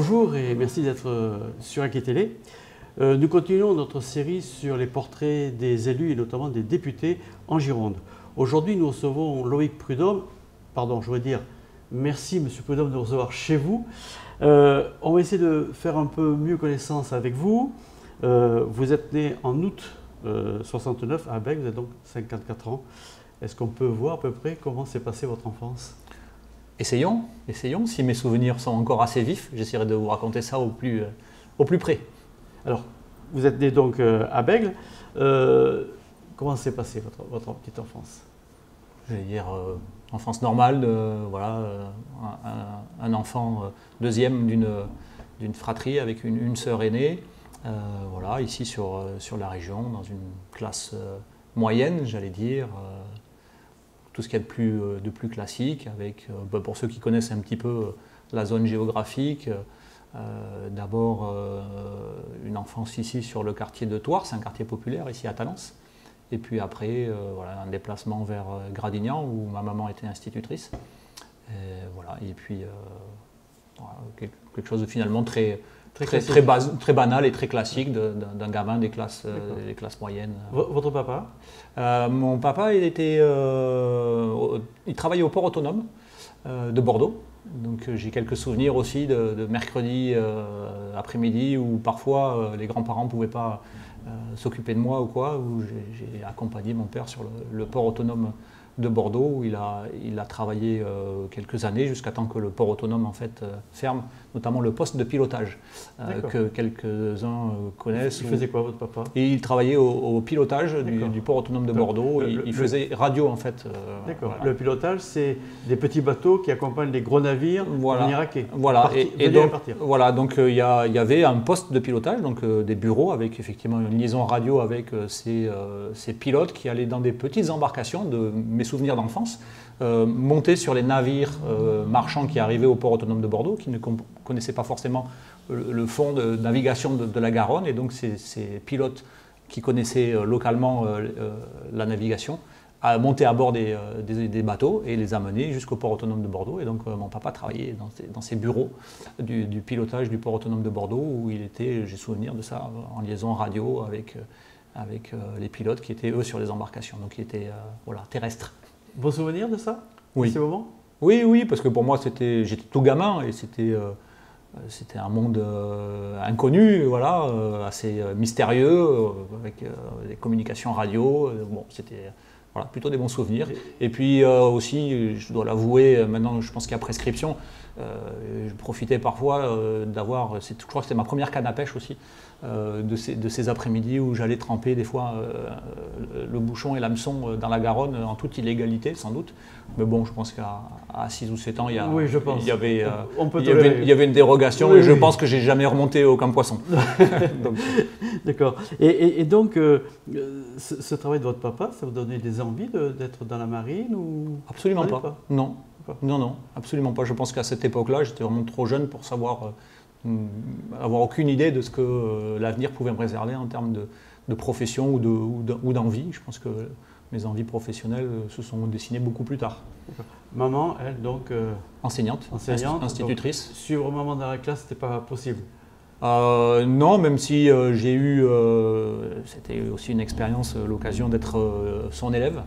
Bonjour et merci d'être sur Aki Télé. Nous continuons notre série sur les portraits des élus et notamment des députés en Gironde. Aujourd'hui, nous recevons Loïc Prudhomme. Pardon, je voudrais dire merci Monsieur Prudhomme de nous recevoir chez vous. On va essayer de faire un peu mieux connaissance avec vous. Vous êtes né en août 69 à Bègue, vous avez donc 54 ans. Est-ce qu'on peut voir à peu près comment s'est passée votre enfance ? Essayons. Si mes souvenirs sont encore assez vifs, j'essaierai de vous raconter ça au plus près. Alors, vous êtes né donc à Bègle. Comment s'est passée votre petite enfance ? Je vais dire enfance normale, un enfant deuxième d'une fratrie avec une sœur aînée. Ici sur la région, dans une classe moyenne, j'allais dire. Tout ce qu'il y a de plus classique, avec, pour ceux qui connaissent un petit peu la zone géographique, d'abord une enfance ici sur le quartier de Thouars, c'est un quartier populaire ici à Talence, et puis après un déplacement vers Gradignan où ma maman était institutrice, et puis quelque chose de finalement très banal et très classique d'un gamin des classes moyennes. Votre papa ? Mon papa, il travaillait au port autonome de Bordeaux. Donc j'ai quelques souvenirs aussi de mercredi après-midi où parfois les grands-parents ne pouvaient pas s'occuper de moi ou quoi, où j'ai accompagné mon père sur le port autonome de Bordeaux où il a travaillé quelques années jusqu'à temps que le port autonome en fait ferme, notamment le poste de pilotage que quelques-uns connaissent. Il faisait quoi votre papa ? Et il travaillait au pilotage du port autonome de Bordeaux. Il faisait radio en fait. D'accord. Voilà. Le pilotage, c'est des petits bateaux qui accompagnent les gros navires en Irak. Voilà. Donc il y avait un poste de pilotage, donc des bureaux avec effectivement une liaison radio avec ces pilotes qui allaient dans des petites embarcations de mes souvenirs d'enfance, monter sur les navires marchands qui arrivaient au port autonome de Bordeaux, qui ne connaissaient pas forcément le fond de navigation de la Garonne, et donc ces pilotes qui connaissaient localement la navigation montaient à bord des bateaux et les amenaient jusqu'au port autonome de Bordeaux. Et donc mon papa travaillait dans ces bureaux du pilotage du port autonome de Bordeaux, où il était, j'ai souvenir de ça, en liaison radio avec les pilotes qui étaient eux sur les embarcations, donc qui étaient terrestres. Vos souvenirs de ça ? Oui. De ces moments ? Oui, parce que pour moi j'étais tout gamin et c'était un monde inconnu, assez mystérieux, avec des communications radio. C'était plutôt des bons souvenirs. Et puis aussi, je dois l'avouer, maintenant je pense qu'il y a prescription. Je profitais parfois d'avoir, je crois que c'était ma première canne à pêche aussi, de ces après-midi où j'allais tremper des fois le bouchon et l'hameçon dans la Garonne en toute illégalité sans doute. Mais bon, je pense qu'à 6 ou 7 ans, il y avait une dérogation et je pense que j'ai jamais remonté aucun poisson. D'accord. Et donc, ce travail de votre papa, ça vous donnait des envies d'être dans la marine ou... Absolument pas. Non, absolument pas. Je pense qu'à cette époque-là, j'étais vraiment trop jeune pour savoir, avoir aucune idée de ce que l'avenir pouvait me réserver en termes de profession ou d'envie. Je pense que mes envies professionnelles se sont dessinées beaucoup plus tard. Maman, elle, donc... enseignante, institutrice. Donc, suivre maman dans la classe, c'était pas possible ? Non, même si j'ai eu, c'était aussi une expérience, l'occasion d'être son élève,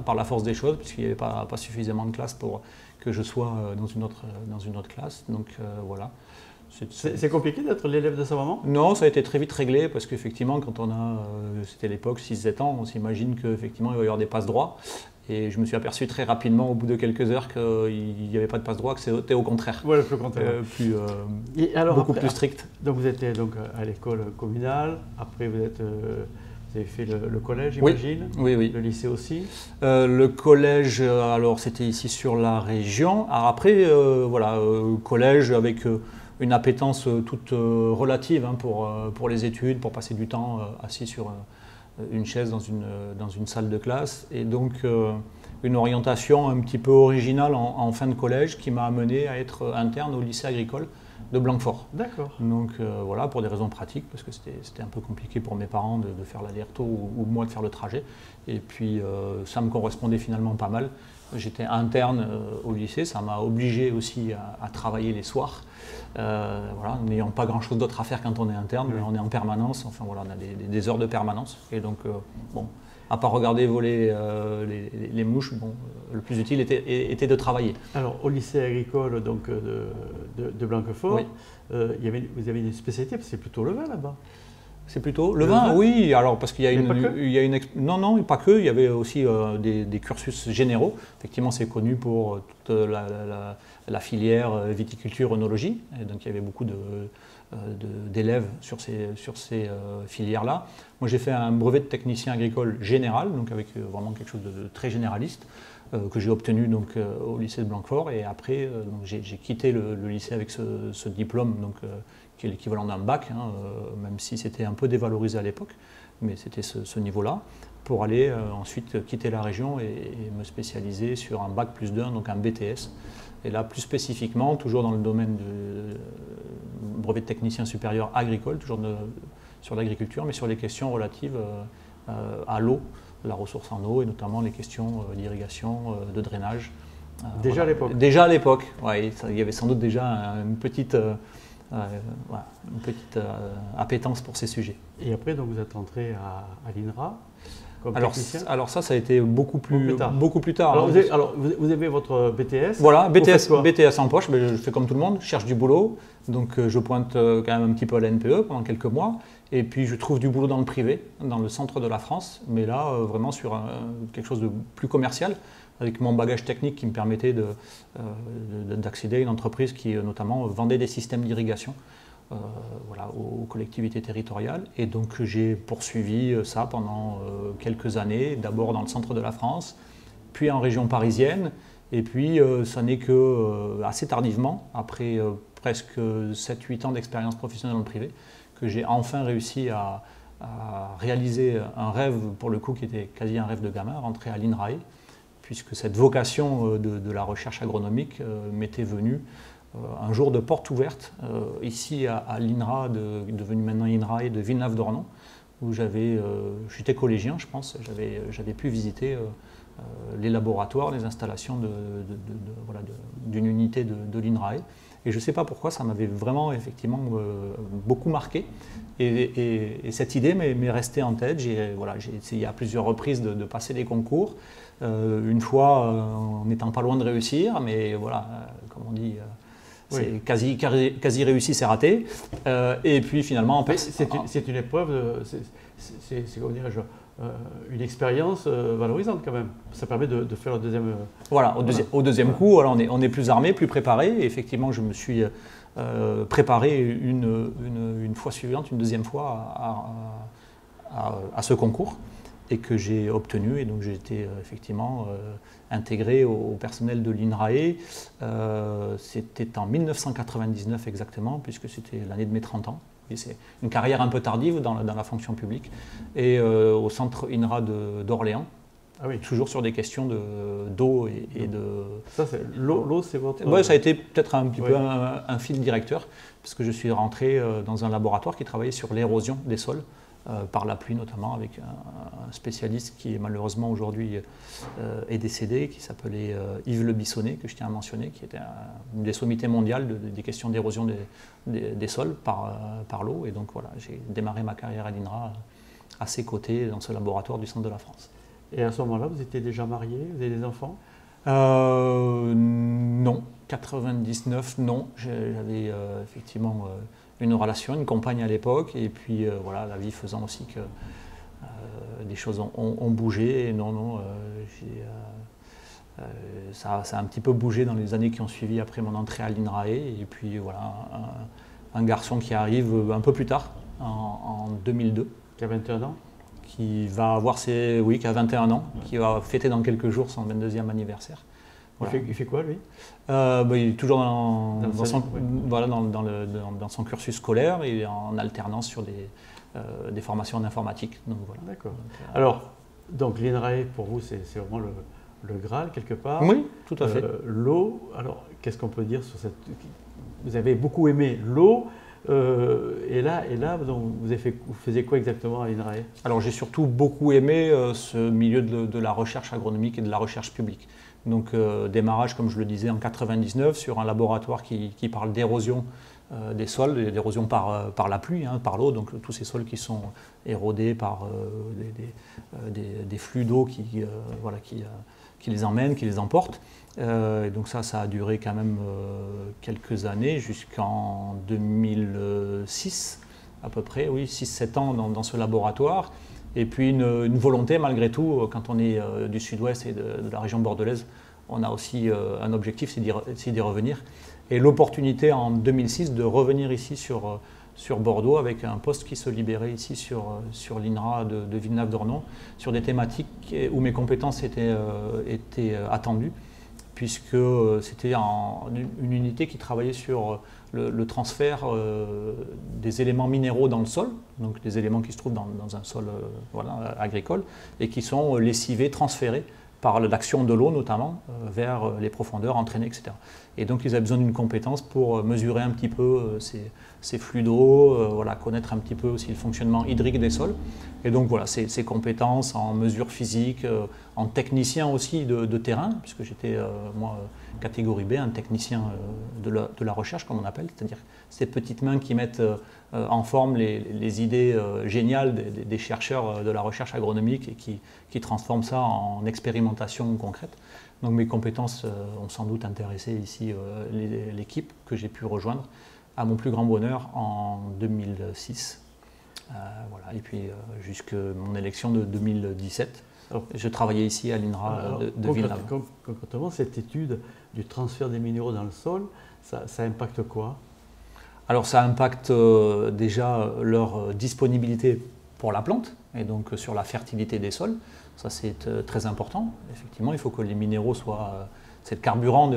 par la force des choses, puisqu'il n'y avait pas suffisamment de classe pour que je sois dans une autre classe. Donc voilà. C'est compliqué d'être l'élève de sa maman ? Non, ça a été très vite réglé, parce qu'effectivement, quand on a, c'était l'époque, 6-7 ans, on s'imagine qu'effectivement il va y avoir des passe-droits. Et je me suis aperçu très rapidement, au bout de quelques heures, qu'il n'y avait pas de passe-droit, que c'était au contraire. Oui, le contraire. Beaucoup plus strict. Donc vous étiez donc à l'école communale, après vous avez fait le collège, j'imagine ? Oui. Le lycée aussi ? Le collège, alors c'était ici sur la région. Alors après, collège avec une appétence toute relative pour les études, pour passer du temps assis sur une chaise dans une salle de classe, et donc une orientation un petit peu originale en fin de collège qui m'a amené à être interne au lycée agricole Blanquefort. D'accord. Donc voilà, pour des raisons pratiques, parce que c'était un peu compliqué pour mes parents de faire l'aller-retour ou moi de faire le trajet. Et puis ça me correspondait finalement pas mal. J'étais interne au lycée, ça m'a obligé aussi à travailler les soirs. Voilà, n'ayant pas grand-chose d'autre à faire quand on est interne, mais on est en permanence, enfin voilà, on a des heures de permanence. Et donc, bon, à part regarder voler les mouches, bon, le plus utile était de travailler. Alors, au lycée agricole donc, de Blanquefort, oui. Vous avez une spécialité, parce que c'est plutôt le vin là-bas. C'est plutôt le vin, oui. Alors parce qu'il y a non, pas que. Il y avait aussi des cursus généraux. Effectivement, c'est connu pour toute la filière viticulture œnologie. Et donc il y avait beaucoup d'élèves sur ces filières-là. Moi, j'ai fait un brevet de technicien agricole général, donc avec vraiment quelque chose de très généraliste, que j'ai obtenu donc au lycée de Blanquefort. Et après, j'ai quitté le lycée avec ce diplôme, donc qui est l'équivalent d'un bac, même si c'était un peu dévalorisé à l'époque, mais c'était ce niveau-là, pour aller ensuite quitter la région et me spécialiser sur un bac +2, donc un BTS. Et là, plus spécifiquement, toujours dans le domaine du brevet de technicien supérieur agricole, toujours sur l'agriculture, mais sur les questions relatives à l'eau, la ressource en eau, et notamment les questions d'irrigation, de drainage. Déjà à l'époque. Déjà à l'époque, ouais, il y avait sans doute déjà une petite appétence pour ces sujets. Et après, donc, vous êtes entré à l'INRA comme alors, technicien. Alors ça a été beaucoup plus tard. Alors, vous avez votre BTS. Voilà, BTS en poche, je fais comme tout le monde, je cherche du boulot. Donc je pointe quand même un petit peu à la NPE pendant quelques mois. Et puis je trouve du boulot dans le privé, dans le centre de la France, mais là vraiment sur quelque chose de plus commercial, avec mon bagage technique qui me permettait d'accéder à une entreprise qui notamment vendait des systèmes d'irrigation voilà, aux collectivités territoriales. Et donc j'ai poursuivi ça pendant quelques années, d'abord dans le centre de la France, puis en région parisienne. Et puis ça n'est que assez tardivement, après presque 7-8 ans d'expérience professionnelle dans le privé, que j'ai enfin réussi à réaliser un rêve, pour le coup qui était quasi un rêve de gamin, rentrer à l'INRAE, puisque cette vocation de la recherche agronomique m'était venue un jour de porte ouverte, ici à l'INRA, devenu maintenant INRAE de Villeneuve-d'Ornon, où j'étais collégien, je pense, j'avais pu visiter les laboratoires, les installations d'une unité de l'INRAE. Et je ne sais pas pourquoi, ça m'avait vraiment effectivement beaucoup marqué. Et cette idée m'est restée en tête. J'ai essayé à plusieurs reprises de passer des concours. Une fois en n'étant pas loin de réussir, mais voilà, comme on dit, c'est quasi réussi, c'est raté. Et puis finalement, c'est une épreuve, c'est comment dirais-je, une expérience valorisante quand même. Ça permet de faire le deuxième. Voilà, au deuxième coup, alors on est plus armé, plus préparé. Et effectivement, je me suis préparé une fois suivante, une deuxième fois à ce concours, et que j'ai obtenu. Et donc j'ai été effectivement intégré au personnel de l'INRAE. C'était en 1999 exactement, puisque c'était l'année de mes 30 ans. Et c'est une carrière un peu tardive dans la fonction publique. Et au centre INRA d'Orléans, toujours sur des questions d'eau et de... Ça, l'eau, c'est votre... Oui, ça a été peut-être un petit peu un fil directeur, parce que je suis rentré dans un laboratoire qui travaillait sur l'érosion des sols, par la pluie notamment, avec un spécialiste qui est malheureusement aujourd'hui est décédé, qui s'appelait Yves Le Bissonnet, que je tiens à mentionner, qui était une des sommités mondiales des questions d'érosion des sols par l'eau. Et donc voilà, j'ai démarré ma carrière à l'INRA à ses côtés dans ce laboratoire du centre de la France. Et à ce moment-là, vous étiez déjà marié, vous avez des enfants? Non, 99, non. J'avais effectivement une relation, une compagne à l'époque, et puis voilà, la vie faisant aussi que des choses ont bougé. Et non, ça a un petit peu bougé dans les années qui ont suivi après mon entrée à l'INRAE. Et puis voilà, un garçon qui arrive un peu plus tard, en 2002. Qui a 21 ans? Qui va avoir qui a 21 ans, qui va fêter dans quelques jours son 22e anniversaire. Voilà. Il fait quoi, lui? Il est toujours dans son cursus scolaire, il est en alternance sur des formations en informatique. Voilà. D'accord. Alors, l'INRAE, pour vous, c'est vraiment le Graal, quelque part. Oui, tout à fait. L'eau, alors, qu'est-ce qu'on peut dire sur cette... vous avez beaucoup aimé l'eau. Et là donc, vous faisiez quoi exactement à l'INRAE? Alors j'ai surtout beaucoup aimé ce milieu de la recherche agronomique et de la recherche publique. Donc démarrage, comme je le disais, en 99 sur un laboratoire qui parle d'érosion des sols, d'érosion par la pluie, hein, par l'eau, donc tous ces sols qui sont érodés par des flux d'eau qui les emmènent, qui les emportent. Et donc ça a duré quand même quelques années, jusqu'en 2006 à peu près, oui, 6-7 ans dans ce laboratoire. Et puis une volonté malgré tout, quand on est du sud-ouest et de la région bordelaise, on a aussi un objectif, c'est d'y revenir. Et l'opportunité en 2006 de revenir ici sur Bordeaux avec un poste qui se libérait ici sur l'INRA de Villeneuve-d'Ornon, sur des thématiques où mes compétences étaient attendues, puisque c'était une unité qui travaillait sur le transfert des éléments minéraux dans le sol, donc des éléments qui se trouvent dans un sol agricole, et qui sont lessivés, transférés par l'action de l'eau notamment, vers les profondeurs, entraînées, etc. Et donc ils avaient besoin d'une compétence pour mesurer un petit peu ces flux d'eau, connaître un petit peu aussi le fonctionnement hydrique des sols. Et donc voilà, ces compétences en mesure physique, en technicien aussi de terrain, puisque j'étais moi catégorie B, un technicien de la recherche comme on appelle, c'est-à-dire ces petites mains qui mettent en forme les idées géniales des chercheurs de la recherche agronomique et qui transforment ça en expérimentation concrète. Donc mes compétences ont sans doute intéressé ici l'équipe que j'ai pu rejoindre à mon plus grand bonheur en 2006. Et puis jusqu'à mon élection de 2017. Alors, je travaillais ici à l'INRA de Villeneuve. Concrètement, cette étude du transfert des minéraux dans le sol, ça impacte quoi? Alors ça impacte déjà leur disponibilité pour la plante et donc sur la fertilité des sols. Ça c'est très important. Effectivement, il faut que les minéraux soient c'est le carburant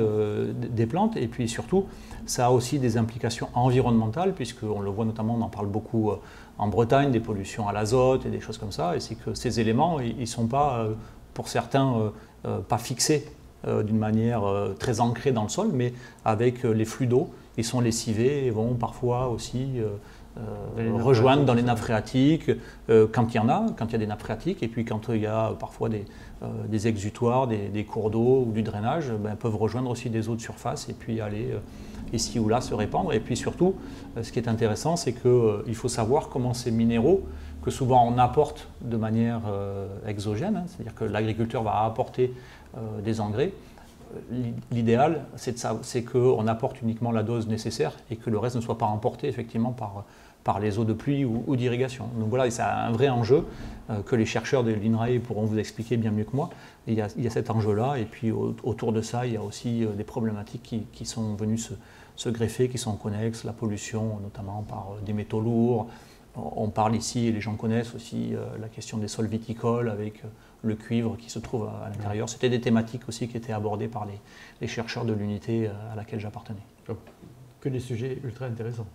des plantes. Et puis surtout, ça a aussi des implications environnementales, puisqu'on le voit notamment, on en parle beaucoup en Bretagne, des pollutions à l'azote et des choses comme ça. Et c'est que ces éléments, ils ne sont pas, pour certains, pas fixés d'une manière très ancrée dans le sol, mais avec les flux d'eau, ils sont lessivés et vont parfois aussi rejoindre dans les nappes phréatiques, quand il y en a, quand il y a des nappes phréatiques, et puis quand il y a parfois des exutoires, des cours d'eau ou du drainage, peuvent rejoindre aussi des eaux de surface et puis aller ici ou là se répandre. Et puis surtout, ce qui est intéressant, c'est qu'il faut savoir comment ces minéraux, que souvent on apporte de manière exogène, hein, c'est-à-dire que l'agriculteur va apporter des engrais. L'idéal, c'est qu'on apporte uniquement la dose nécessaire et que le reste ne soit pas emporté effectivement par les eaux de pluie ou d'irrigation. Donc voilà, c'est un vrai enjeu que les chercheurs de l'INRAE pourront vous expliquer bien mieux que moi. Et il y a cet enjeu-là, et puis autour de ça, il y a aussi des problématiques qui sont venues se greffer, qui sont connexes, la pollution notamment par des métaux lourds. On parle ici, et les gens connaissent aussi la question des sols viticoles avec le cuivre qui se trouve à l'intérieur. C'était des thématiques aussi qui étaient abordées par les chercheurs de l'unité à laquelle j'appartenais. Que des sujets ultra intéressants.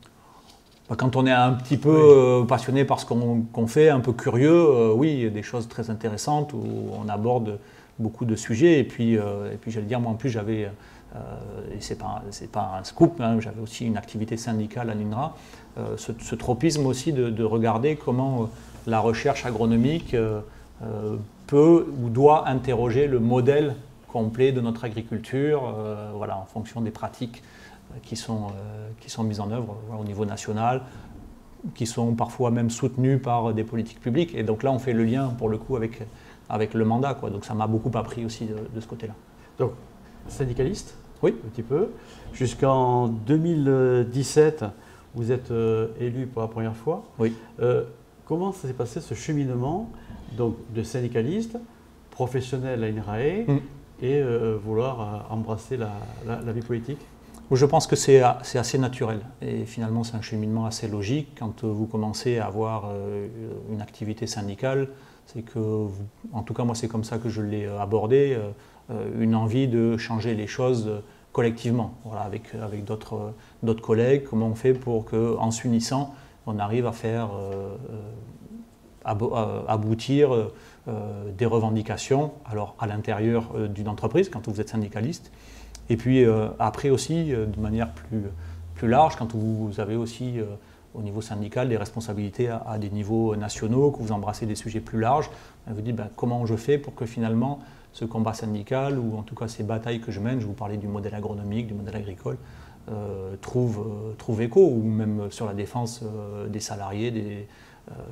Quand on est un petit peu passionné par ce qu'on fait, un peu curieux, oui, il y a des choses très intéressantes où on aborde beaucoup de sujets. Et puis j'allais dire, moi en plus j'avais, et c'est pas un scoop, hein, j'avais aussi une activité syndicale à l'INRA, ce tropisme aussi de regarder comment la recherche agronomique peut ou doit interroger le modèle complet de notre agriculture, en fonction des pratiques qui sont mises en œuvre au niveau national, qui sont parfois même soutenues par des politiques publiques. Et donc là, on fait le lien, pour le coup, avec le mandat, quoi. Donc ça m'a beaucoup appris aussi de ce côté-là. Donc, syndicaliste, oui, un petit peu. Jusqu'en 2017, vous êtes élu pour la première fois. Oui. Comment ça s'est passé, ce cheminement donc, de syndicaliste, professionnel à l'INRAE, et vouloir embrasser la vie politique? Je pense que c'est assez naturel et finalement c'est un cheminement assez logique. Quand vous commencez à avoir une activité syndicale, c'est que, en tout cas moi c'est comme ça que je l'ai abordé, une envie de changer les choses collectivement, avec d'autres collègues, comment on fait pour qu'en s'unissant on arrive à faire aboutir des revendications, alors à l'intérieur d'une entreprise quand vous êtes syndicaliste, et puis après aussi, de manière plus plus large, quand vous avez aussi au niveau syndical des responsabilités à des niveaux nationaux, que vous embrassez des sujets plus larges, vous dites comment je fais pour que finalement ce combat syndical, ou en tout cas ces batailles que je mène, je vous parlais du modèle agronomique, du modèle agricole, trouve écho, ou même sur la défense des salariés,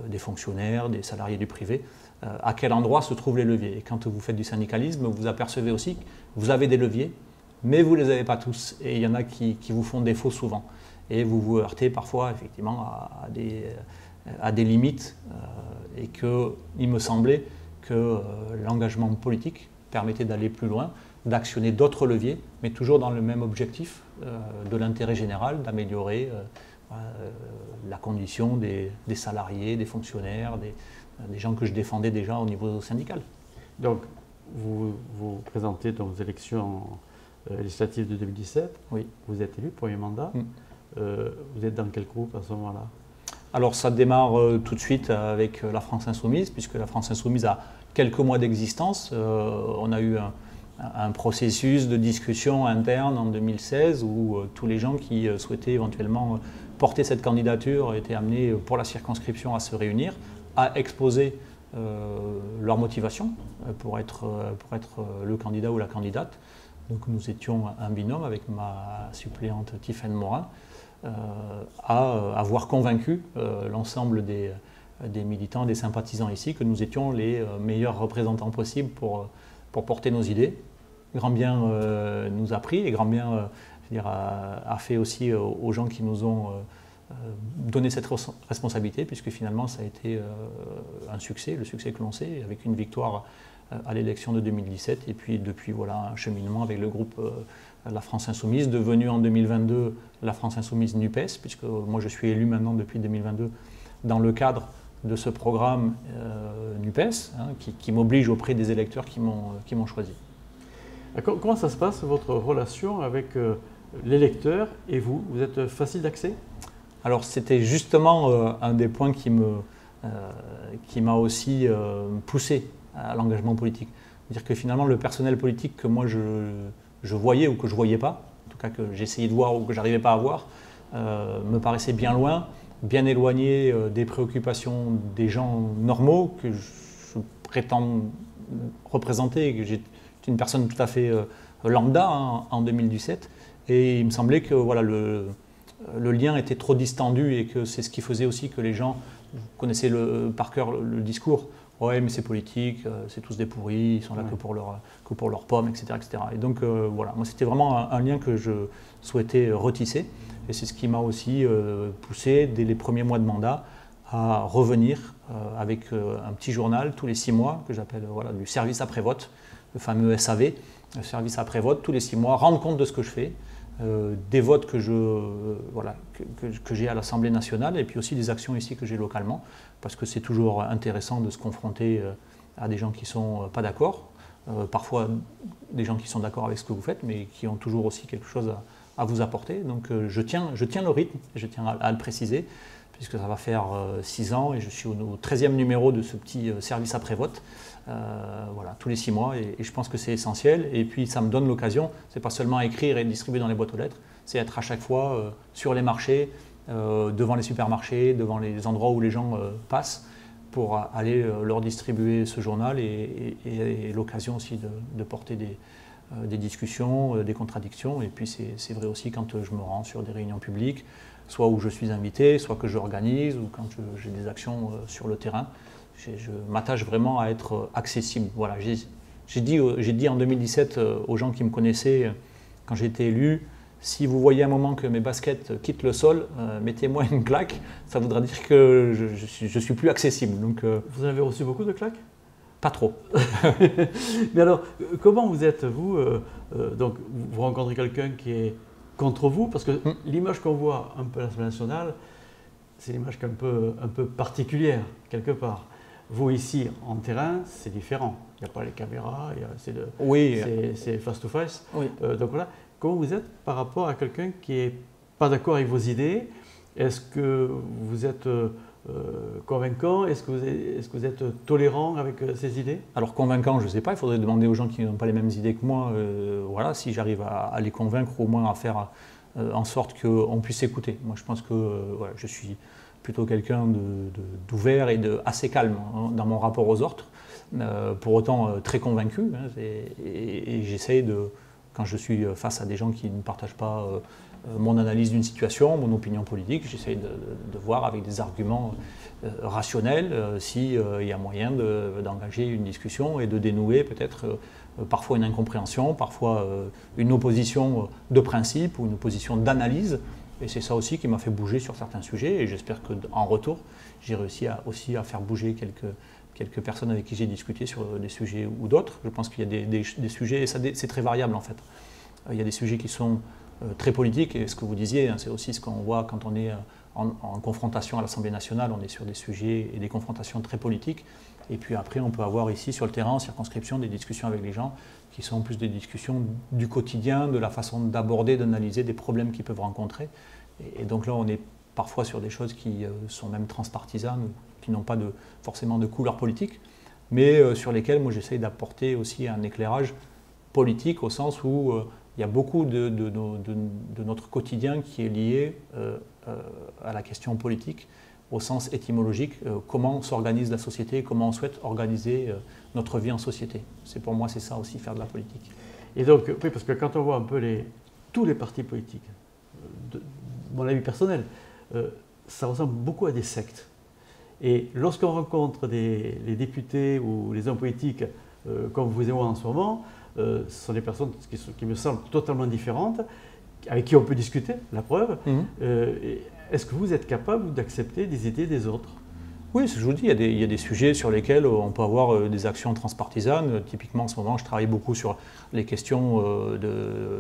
des fonctionnaires, des salariés du privé, à quel endroit se trouvent les leviers. Et quand vous faites du syndicalisme, vous apercevez aussi que vous avez des leviers, mais vous ne les avez pas tous, et il y en a qui vous font défaut souvent. Et vous vous heurtez parfois effectivement à des limites, et qu'il me semblait que l'engagement politique permettait d'aller plus loin, d'actionner d'autres leviers, mais toujours dans le même objectif de l'intérêt général, d'améliorer la condition des salariés, des fonctionnaires, des gens que je défendais déjà au niveau syndical. Donc, vous vous présentez dans les élections législatives de 2017, oui. Vous êtes élu, premier mandat. Vous êtes dans quel groupe à ce moment-là? Alors ça démarre tout de suite avec la France Insoumise, puisque la France Insoumise a quelques mois d'existence. On a eu un processus de discussion interne en 2016 où tous les gens qui souhaitaient éventuellement porter cette candidature étaient amenés pour la circonscription à se réunir, à exposer leur motivation pour être le candidat ou la candidate. Donc nous étions un binôme avec ma suppléante Tiffaine Morin, à avoir convaincu l'ensemble des militants, des sympathisants ici que nous étions les meilleurs représentants possibles pour porter nos idées. Grand bien nous a pris, et grand bien a fait aussi aux gens qui nous ont donné cette responsabilité, puisque finalement ça a été un succès, le succès que l'on sait, avec une victoire à l'élection de 2017, et puis depuis voilà un cheminement avec le groupe La France Insoumise, devenu en 2022 La France Insoumise NUPES, puisque moi je suis élu maintenant depuis 2022 dans le cadre de ce programme NUPES, qui m'oblige auprès des électeurs qui m'ont choisi. Comment ça se passe, votre relation avec l'électeur et vous? Vous êtes facile d'accès? Alors c'était justement un des points qui m'a aussi poussé à l'engagement politique. C'est-à-dire que finalement le personnel politique que moi je voyais ou que je ne voyais pas, en tout cas que j'essayais de voir ou que je n'arrivais pas à voir, me paraissait bien loin, bien éloigné des préoccupations des gens normaux que je prétends représenter, que j'étais une personne tout à fait lambda en 2017, et il me semblait que voilà, le lien était trop distendu, et que c'est ce qui faisait aussi que les gens, vous connaissez par cœur le discours, ouais mais c'est politique, c'est tous des pourris, ils sont là que pour leurs pommes, etc., etc. Et donc voilà, moi c'était vraiment un lien que je souhaitais retisser, et c'est ce qui m'a aussi poussé dès les premiers mois de mandat à revenir avec un petit journal tous les 6 mois que j'appelle voilà, du service après-vote, le fameux SAV, le service après-vote, tous les 6 mois, rendre compte de ce que je fais, des votes que j'ai à l'Assemblée nationale, et puis aussi des actions ici que j'ai localement, parce que c'est toujours intéressant de se confronter à des gens qui ne sont pas d'accord, parfois des gens qui sont d'accord avec ce que vous faites, mais qui ont toujours aussi quelque chose à vous apporter. Donc je tiens le rythme, et je tiens à le préciser, puisque ça va faire 6 ans, et je suis au 13e numéro de ce petit service après-vote, voilà, tous les 6 mois, et je pense que c'est essentiel. Et puis ça me donne l'occasion, c'est pas seulement écrire et distribuer dans les boîtes aux lettres, c'est être à chaque fois sur les marchés, devant les supermarchés, devant les endroits où les gens passent, pour aller leur distribuer ce journal, et l'occasion aussi de porter des discussions, des contradictions. Et puis c'est vrai aussi quand je me rends sur des réunions publiques, soit où je suis invité, soit que j'organise, ou quand j'ai des actions sur le terrain. Je m'attache vraiment à être accessible. Voilà, j'ai dit en 2017 aux gens qui me connaissaient, quand j'ai été élu, si vous voyez un moment que mes baskets quittent le sol, mettez-moi une claque, ça voudra dire que je suis plus accessible. Donc, vous avez reçu beaucoup de claques? Pas trop. Mais alors, comment vous êtes, vous donc, vous rencontrez quelqu'un qui est contre vous, parce que l'image qu'on voit un peu à l'Assemblée nationale, c'est une image un peu particulière, quelque part. Vous, ici, en terrain, c'est différent. Il n'y a pas les caméras, c'est face-to-face. Oui. Donc voilà, comment vous êtes par rapport à quelqu'un qui n'est pas d'accord avec vos idées? Est-ce que vous êtes convaincant? Est-ce que vous êtes tolérant avec ces idées? Alors convaincant, je ne sais pas, il faudrait demander aux gens qui n'ont pas les mêmes idées que moi, voilà, si j'arrive à les convaincre, au moins à faire en sorte qu'on puisse écouter. Moi, je pense que voilà, je suis plutôt quelqu'un d'ouvert et assez calme dans mon rapport aux autres, pour autant très convaincu. Hein, et j'essaie quand je suis face à des gens qui ne partagent pas mon analyse d'une situation, mon opinion politique, j'essaie de voir avec des arguments rationnels s'il y a moyen d'engager une discussion et de dénouer peut-être parfois une incompréhension, parfois une opposition de principe ou une opposition d'analyse. Et c'est ça aussi qui m'a fait bouger sur certains sujets, et j'espère qu'en retour, j'ai réussi aussi à faire bouger quelques personnes avec qui j'ai discuté sur des sujets ou d'autres. Je pense qu'il y a des sujets, et c'est très variable en fait. Il y a des sujets qui sont très politiques, et ce que vous disiez, hein, c'est aussi ce qu'on voit quand on est en confrontation à l'Assemblée nationale, on est sur des sujets et des confrontations très politiques. Et puis après, on peut avoir ici sur le terrain, en circonscription, des discussions avec les gens qui sont plus des discussions du quotidien, de la façon d'aborder, d'analyser des problèmes qu'ils peuvent rencontrer. Et donc là, on est parfois sur des choses qui sont même transpartisanes, qui n'ont pas forcément de couleur politique, mais sur lesquelles moi j'essaye d'apporter aussi un éclairage politique, au sens où il y a beaucoup de notre quotidien qui est lié à la question politique, au sens étymologique, comment s'organise la société, comment on souhaite organiser notre vie en société. Pour moi, c'est ça aussi, faire de la politique. Et donc, oui, parce que quand on voit un peu tous les partis politiques, mon avis personnel, ça ressemble beaucoup à des sectes. Et lorsqu'on rencontre les députés ou les hommes politiques, comme vous et moi en ce moment, ce sont des personnes qui me semblent totalement différentes, avec qui on peut discuter, la preuve. Est-ce que vous êtes capable d'accepter des idées des autres? Oui, je vous dis, il y a des sujets sur lesquels on peut avoir des actions transpartisanes. Typiquement, en ce moment, je travaille beaucoup sur les questions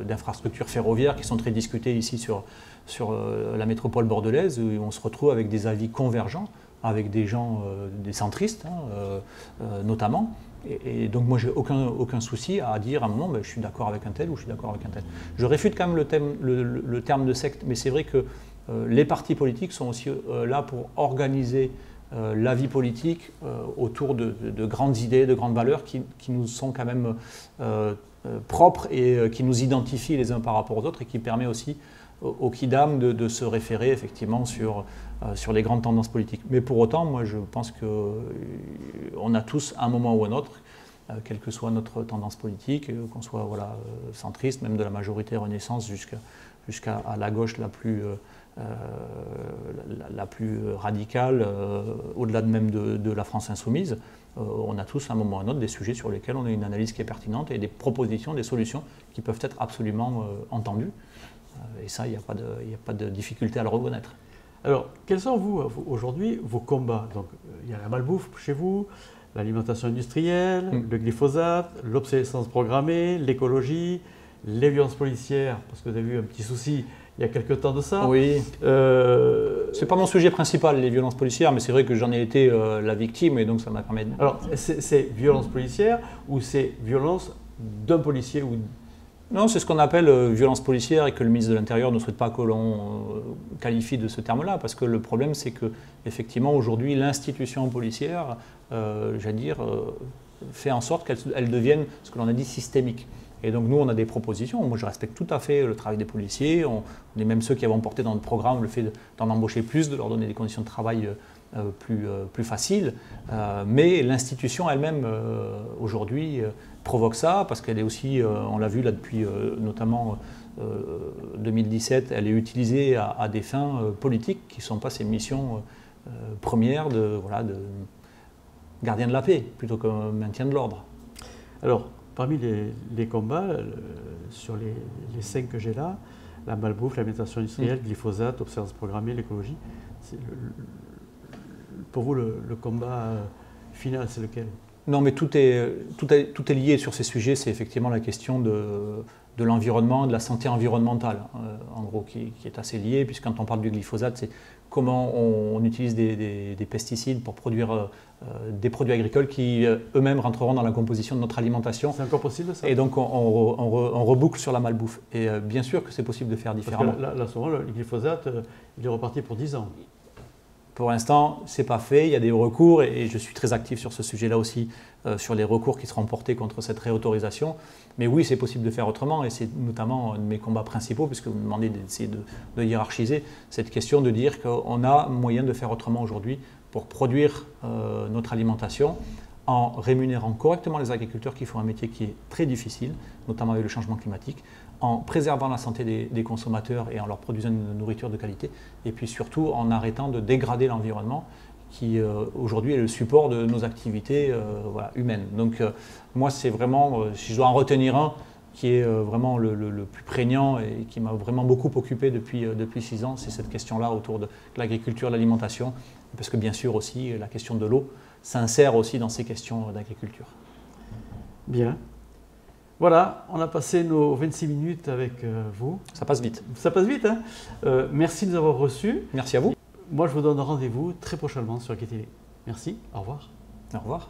d'infrastructures ferroviaires qui sont très discutées ici sur la métropole bordelaise, où on se retrouve avec des avis convergents, avec des gens, des centristes notamment. Et donc moi, j'ai aucun souci à dire à un moment, je suis d'accord avec un tel ou je suis d'accord avec un tel. Je réfute quand même le terme de secte, mais c'est vrai que les partis politiques sont aussi là pour organiser la vie politique autour de grandes idées, de grandes valeurs qui nous sont quand même propres et qui nous identifient les uns par rapport aux autres, et qui permet aussi au Kidam de se référer effectivement sur les grandes tendances politiques. Mais pour autant, moi je pense qu'on a tous, à un moment ou un autre, quelle que soit notre tendance politique, qu'on soit centriste, même de la majorité Renaissance jusqu'à la gauche la plus radicale, au-delà même de la France insoumise, on a tous à un moment ou à un autre des sujets sur lesquels on a une analyse qui est pertinente et des propositions, des solutions qui peuvent être absolument entendues. Et ça, il n'y a pas de difficulté à le reconnaître. Alors, quels sont aujourd'hui vos combats? Donc, il y a la malbouffe chez vous, l'alimentation industrielle, le glyphosate, l'obsolescence programmée, l'écologie, les violences policières, parce que vous avez eu un petit souci il y a quelques temps de ça. Oui. C'est pas mon sujet principal, les violences policières, mais c'est vrai que j'en ai été la victime, et donc ça m'a permis de... Alors, c'est violences policières ou c'est violence d'un policier ou... Non, c'est ce qu'on appelle violence policière, et que le ministre de l'Intérieur ne souhaite pas que l'on qualifie de ce terme-là, parce que le problème, c'est que effectivement aujourd'hui, l'institution policière, fait en sorte qu'elle devienne ce que l'on a dit systémique. Et donc nous, on a des propositions. Moi, je respecte tout à fait le travail des policiers. On est même ceux qui avons porté dans notre programme le fait d'en embaucher plus, de leur donner des conditions de travail plus faciles. Mais l'institution elle-même, aujourd'hui, provoque ça, parce qu'elle est aussi, on l'a vu là depuis notamment 2017, elle est utilisée à des fins politiques qui ne sont pas ses missions premières de gardien de la paix, plutôt que maintien de l'ordre. Alors, parmi les combats, sur les 5 que j'ai là, la malbouffe, l'alimentation industrielle, glyphosate, obsolescence programmée, l'écologie, pour vous, le combat final, c'est lequel? Non, mais tout est lié sur ces sujets. C'est effectivement la question de l'environnement, de la santé environnementale, en gros, qui est assez liée, puisque quand on parle du glyphosate, c'est comment on utilise des pesticides pour produire des produits agricoles qui eux-mêmes rentreront dans la composition de notre alimentation. C'est encore possible, ça? Et donc on reboucle sur la malbouffe. Et bien sûr que c'est possible de faire différemment. Parce que là, souvent, le glyphosate, il est reparti pour 10 ans. Pour l'instant, ce n'est pas fait, il y a des recours et je suis très actif sur ce sujet-là aussi, sur les recours qui seront portés contre cette réautorisation. Mais oui, c'est possible de faire autrement et c'est notamment un de mes combats principaux, puisque vous me demandez d'essayer de hiérarchiser cette question, de dire qu'on a moyen de faire autrement aujourd'hui pour produire notre alimentation en rémunérant correctement les agriculteurs qui font un métier qui est très difficile, notamment avec le changement climatique, en préservant la santé des consommateurs et en leur produisant une nourriture de qualité, et puis surtout en arrêtant de dégrader l'environnement qui aujourd'hui est le support de nos activités humaines. Donc moi c'est vraiment, si je dois en retenir un, qui est vraiment le plus prégnant et qui m'a vraiment beaucoup occupé depuis 6 ans, c'est cette question-là autour de l'agriculture, de l'alimentation, parce que bien sûr aussi la question de l'eau s'insère aussi dans ces questions d'agriculture. Bien. Voilà, on a passé nos 26 minutes avec vous. Ça passe vite. Ça passe vite, hein. Merci de nous avoir reçus. Merci à vous. Moi, je vous donne rendez-vous très prochainement sur AgriTélé. Merci, au revoir. Au revoir.